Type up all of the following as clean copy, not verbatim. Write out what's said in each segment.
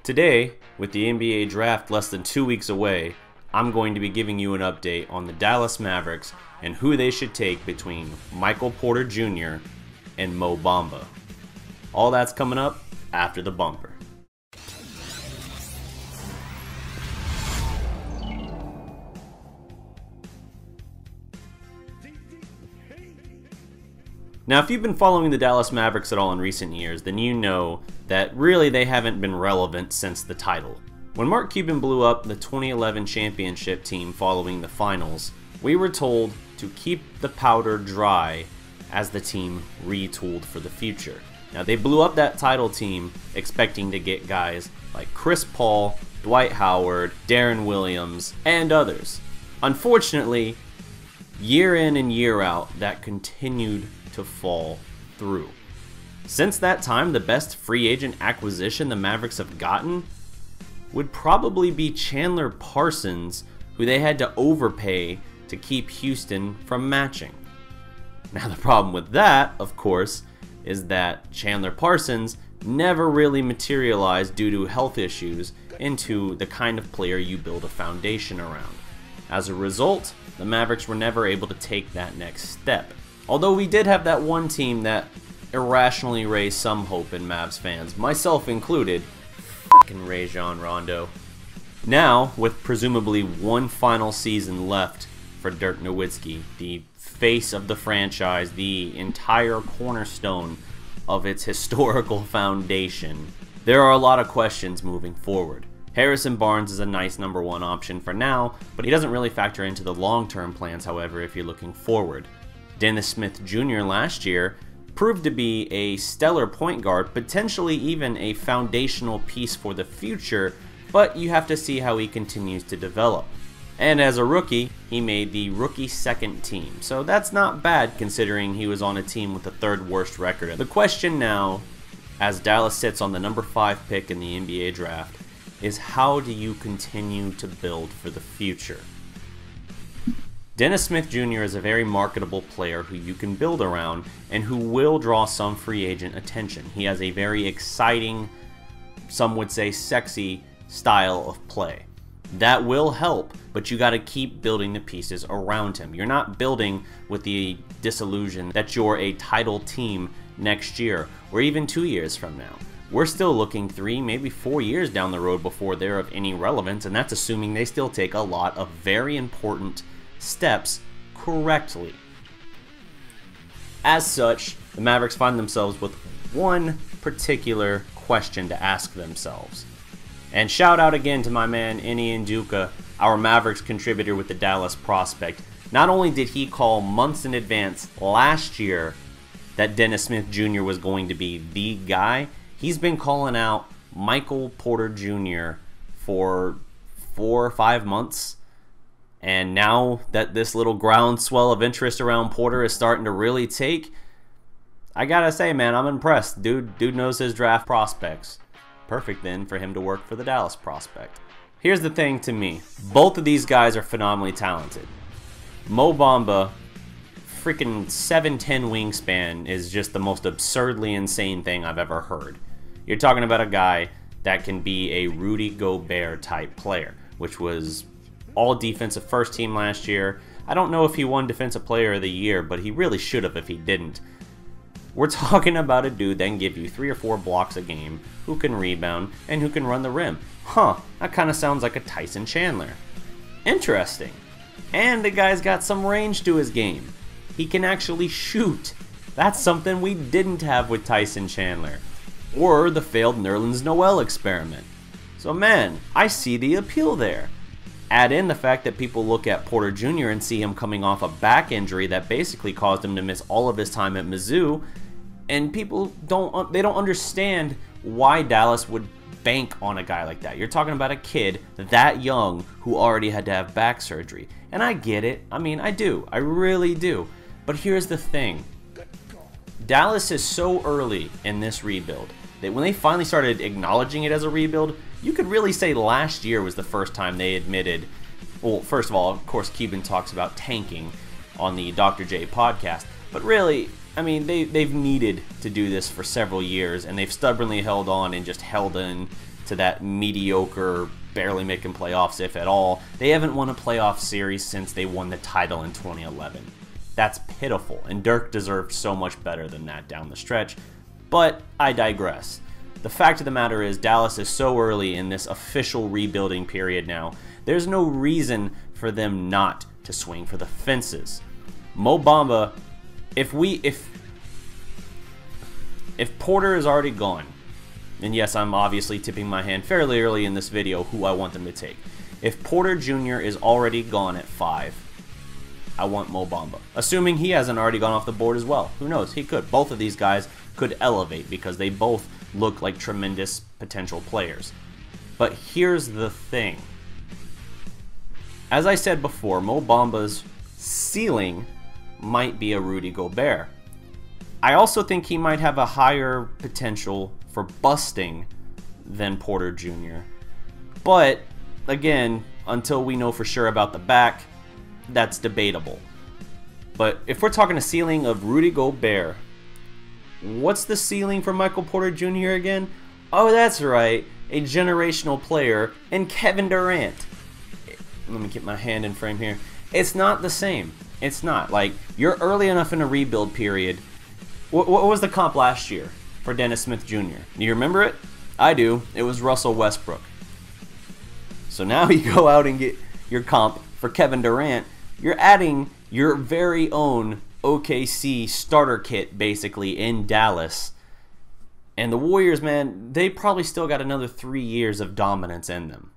Today, with the NBA draft less than 2 weeks away, I'm going to be giving you an update on the Dallas Mavericks and who they should take between Michael Porter Jr. and Mo Bamba. All that's coming up after the bumper. Now, if you've been following the Dallas Mavericks at all in recent years, then you know that really they haven't been relevant since the title. When Mark Cuban blew up the 2011 championship team following the finals, we were told to keep the powder dry as the team retooled for the future. Now, they blew up that title team expecting to get guys like Chris Paul, Dwight Howard, Deron Williams, and others. Unfortunately, year in and year out, that continued to fall through. Since that time, the best free agent acquisition the Mavericks have gotten would probably be Chandler Parsons, who they had to overpay to keep Houston from matching. Now, the problem with that, of course, is that Chandler Parsons never really materialized due to health issues into the kind of player you build a foundation around. As a result, the Mavericks were never able to take that next step. Although we did have that one team that irrationally raised some hope in Mavs fans, myself included, f***ing Rajon Rondo. Now, with presumably one final season left for Dirk Nowitzki, the face of the franchise, the entire cornerstone of its historical foundation, there are a lot of questions moving forward. Harrison Barnes is a nice number one option for now, but he doesn't really factor into the long-term plans, however, if you're looking forward. Dennis Smith Jr. last year proved to be a stellar point guard, potentially even a foundational piece for the future, but you have to see how he continues to develop. And as a rookie, he made the rookie second team, so that's not bad considering he was on a team with the third worst record. The question now, as Dallas sits on the number 5 pick in the NBA draft, is how do you continue to build for the future? Dennis Smith Jr. is a very marketable player who you can build around and who will draw some free agent attention. He has a very exciting, some would say sexy, style of play. That will help, but you got to keep building the pieces around him. You're not building with the disillusion that you're a title team next year or even 2 years from now. We're still looking 3, maybe 4 years down the road before they're of any relevance, and that's assuming they still take a lot of very important steps correctly. As such, the Mavericks find themselves with one particular question to ask themselves. And shout out again to my man Eni Nduka, our Mavericks contributor with the Dallas Prospect. Not only did he call months in advance last year that Dennis Smith Jr. was going to be the guy, he's been calling out Michael Porter Jr. for 4 or 5 months. And now that this little groundswell of interest around Porter is starting to really take, I gotta say, man, I'm impressed. Dude knows his draft prospects. Perfect then for him to work for the Dallas Prospect. Here's the thing to me. Both of these guys are phenomenally talented. Mo Bamba, freaking 7'10" wingspan is just the most absurdly insane thing I've ever heard. You're talking about a guy that can be a Rudy Gobert type player, which was all defensive first team last year. I don't know if he won defensive player of the year, but he really should have if he didn't. We're talking about a dude that can give you 3 or 4 blocks a game, who can rebound, and who can run the rim. Huh, that kind of sounds like a Tyson Chandler. Interesting. And the guy's got some range to his game. He can actually shoot. That's something we didn't have with Tyson Chandler. Or the failed Nerlens Noel experiment. So man, I see the appeal there. Add in the fact that people look at Porter Jr. and see him coming off a back injury that basically caused him to miss all of his time at Mizzou, and people don't understand why Dallas would bank on a guy like that. You're talking about a kid that young who already had to have back surgery. And I get it. I mean, I do. I really do. But here's the thing. Dallas is so early in this rebuild that when they finally started acknowledging it as a rebuild, you could really say last year was the first time they admitted, well, first of all, of course, Cuban talks about tanking on the Dr. J podcast, but really, I mean, they've needed to do this for several years, and they've stubbornly held on and just held in to that mediocre, barely making playoffs, if at all. They haven't won a playoff series since they won the title in 2011. That's pitiful, and Dirk deserved so much better than that down the stretch, but I digress. The fact of the matter is, Dallas is so early in this official rebuilding period now, there's no reason for them not to swing for the fences. Mo Bamba, if Porter is already gone, and yes, I'm obviously tipping my hand fairly early in this video who I want them to take. If Porter Jr. is already gone at 5, I want Mo Bamba. Assuming he hasn't already gone off the board as well. Who knows? He could. Both of these guys could elevate because they both look like tremendous potential players. But here's the thing. As I said before, Mo Bamba's ceiling might be a Rudy Gobert. I also think he might have a higher potential for busting than Porter Jr. But, again, until we know for sure about the back, that's debatable. But if we're talking a ceiling of Rudy Gobert, what's the ceiling for Michael Porter Jr. again? Oh, that's right, a generational player, and Kevin Durant. Let me get my hand in frame here. It's not the same. It's not. Like, you're early enough in a rebuild period. What was the comp last year for Dennis Smith Jr.? Do you remember it? I do. It was Russell Westbrook. So now you go out and get your comp for Kevin Durant. You're adding your very own OKC starter kit, basically, in Dallas. And the Warriors, man, they probably still got another 3 years of dominance in them.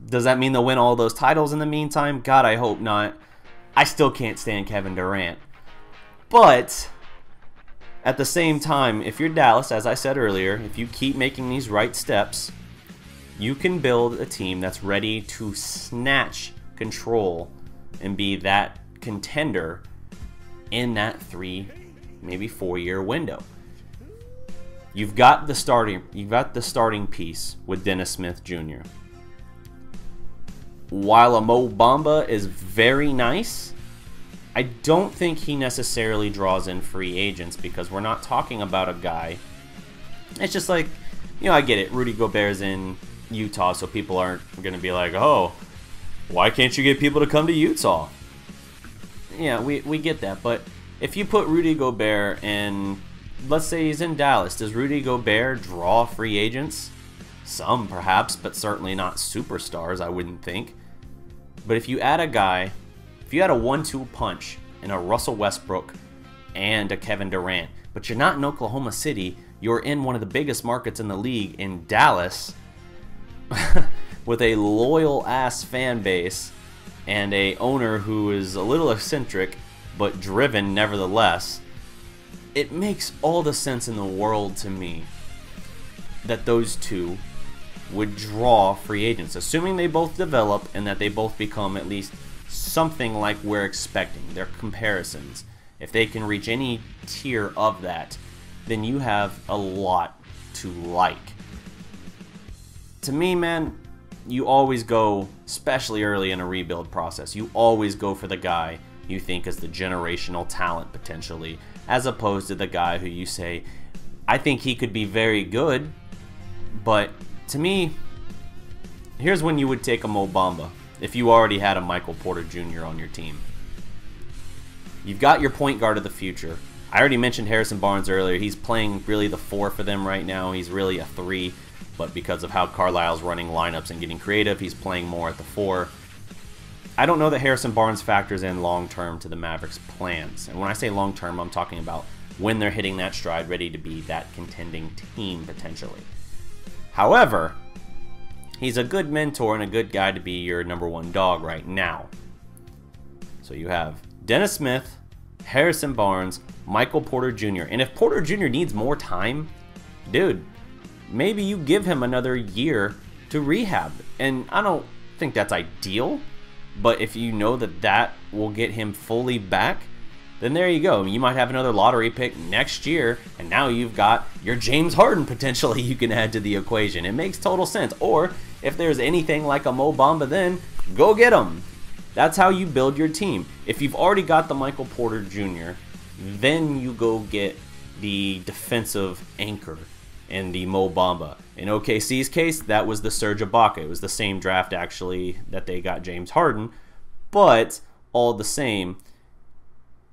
Does that mean they'll win all those titles in the meantime? God, I hope not. I still can't stand Kevin Durant. But at the same time, if you're Dallas, as I said earlier, if you keep making these right steps, you can build a team that's ready to snatch control and be that contender in that 3, maybe 4-year window. You've got the starting piece with Dennis Smith Jr. While a Mo Bamba is very nice, I don't think he necessarily draws in free agents because we're not talking about a guy. It's just like, you know, I get it. Rudy Gobert's in Utah, so people aren't going to be like, oh, why can't you get people to come to Utah? Yeah, we get that. But if you put Rudy Gobert in, let's say he's in Dallas, does Rudy Gobert draw free agents? Some, perhaps, but certainly not superstars, I wouldn't think. But if you add a guy, if you had a 1-2 punch in a Russell Westbrook and a Kevin Durant, but you're not in Oklahoma City, you're in one of the biggest markets in the league in Dallas with a loyal-ass fan base and a owner who is a little eccentric but driven nevertheless, it makes all the sense in the world to me that those two would draw free agents, assuming they both develop and that they both become at least something like we're expecting. Their comparisons, if they can reach any tier of that, then you have a lot to like. To me, man, you always go, especially early in a rebuild process, you always go for the guy you think is the generational talent potentially, as opposed to the guy who you say, I think he could be very good, but to me, here's when you would take a Mo Bamba if you already had a Michael Porter Jr. on your team. You've got your point guard of the future. I already mentioned Harrison Barnes earlier. He's playing really the 4 for them right now. He's really a 3, but because of how Carlisle's running lineups and getting creative, he's playing more at the 4. I don't know that Harrison Barnes factors in long-term to the Mavericks' plans. And when I say long-term, I'm talking about when they're hitting that stride, ready to be that contending team, potentially. However, he's a good mentor and a good guy to be your #1 dog right now. So you have Dennis Smith, Harrison Barnes, Michael Porter Jr. And if Porter Jr. needs more time, dude, maybe you give him another year to rehab. And I don't think that's ideal, but if you know that that will get him fully back, then there you go. You might have another lottery pick next year, and now you've got your James Harden potentially you can add to the equation. It makes total sense. Or if there's anything like a Mo Bamba, then go get him. That's how you build your team. If you've already got the Michael Porter Jr., Then you go get the defensive anchor in the Mo Bamba. In OKC's case, that was the Serge Ibaka. It was the same draft, actually, that they got James Harden. But all the same,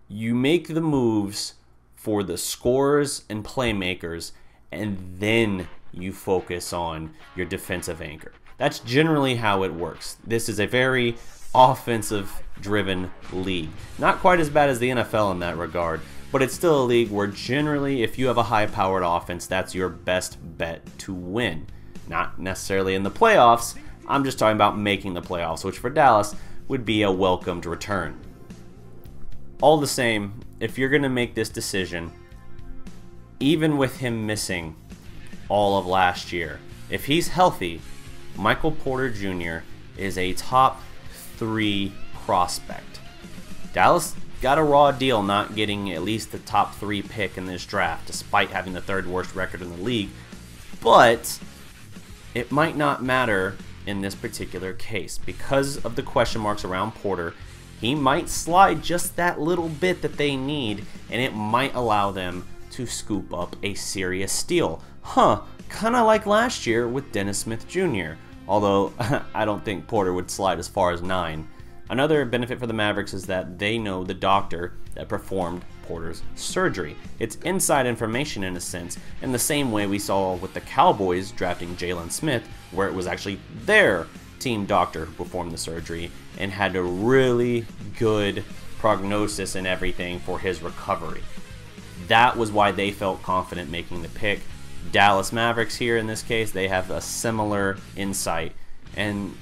you make the moves for the scorers and playmakers, and then you focus on your defensive anchor. That's generally how it works. This is a very offensive-driven league. Not quite as bad as the NFL in that regard, but it's still a league where generally if you have a high-powered offense, that's your best bet to win. Not necessarily in the playoffs. I'm just talking about making the playoffs, which for Dallas would be a welcomed return. All the same, if you're going to make this decision, even with him missing all of last year, if he's healthy, Michael Porter Jr. is a top 3 prospect. Dallas got a raw deal not getting at least the top 3 pick in this draft, despite having the 3rd worst record in the league. But it might not matter in this particular case. Because of the question marks around Porter, he might slide just that little bit that they need, and it might allow them to scoop up a serious steal. Kind of like last year with Dennis Smith Jr., although I don't think Porter would slide as far as 9. Another benefit for the Mavericks is that they know the doctor that performed Porter's surgery. It's inside information in a sense, in the same way we saw with the Cowboys drafting Jalen Smith, where it was actually their team doctor who performed the surgery and had a really good prognosis and everything for his recovery. That was why they felt confident making the pick. Dallas Mavericks here in this case, they have a similar insight, and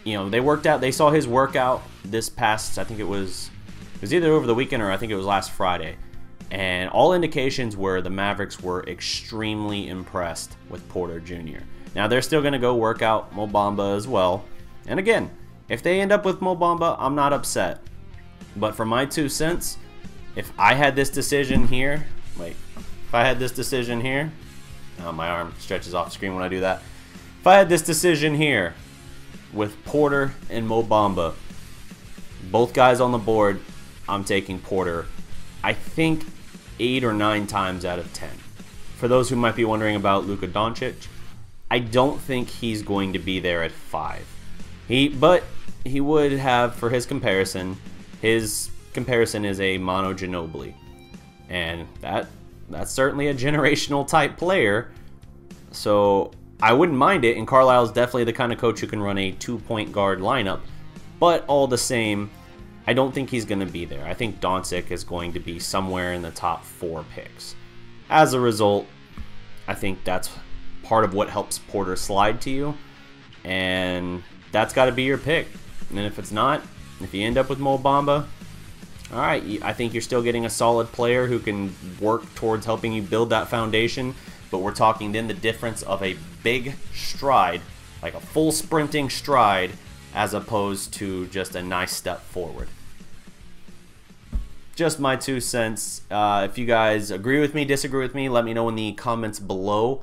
you know, they saw his workout this past, I think it was either over the weekend or I think it was last Friday, and all indications were the Mavericks were extremely impressed with Porter Jr. Now they're still going to go work out Mo Bamba as well, and again, if they end up with Mo Bamba, I'm not upset. But for my 2 cents, if I had this decision here, oh, my arm stretches off the screen when I do that. If I had this decision here with Porter and Mo Bamba, both guys on the board, I'm taking Porter, I think 8 or 9 times out of 10. For those who might be wondering about Luka Doncic, I don't think he's going to be there at 5. But he would have, for his comparison is a Manu Ginobili, and that's certainly a generational type player, so I wouldn't mind it, and Carlisle's definitely the kind of coach who can run a 2-point guard lineup, but all the same, I don't think he's going to be there. I think Doncic is going to be somewhere in the top 4 picks. As a result, I think that's part of what helps Porter slide to you, and that's got to be your pick. And if it's not, if you end up with Mo Bamba, all right, I think you're still getting a solid player who can work towards helping you build that foundation, but we're talking then the difference of a big stride, like a full sprinting stride, as opposed to just a nice step forward. Just my 2 cents. If you guys agree with me, disagree with me, let me know in the comments below.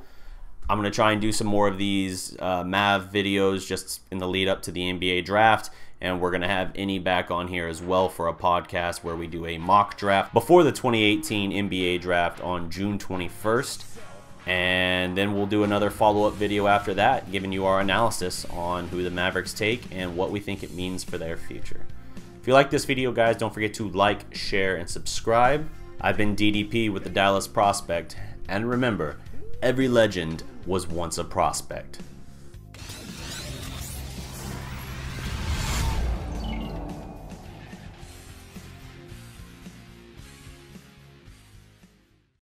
I'm going to try and do some more of these Mav videos just in the lead up to the NBA draft. And we're going to have Any back on here as well for a podcast where we do a mock draft before the 2018 NBA draft on June 21st. And then we'll do another follow-up video after that, giving you our analysis on who the Mavericks take and what we think it means for their future. If you like this video, guys, don't forget to like, share, and subscribe. I've been DDP with the Dallas Prospect. And remember, every legend was once a prospect.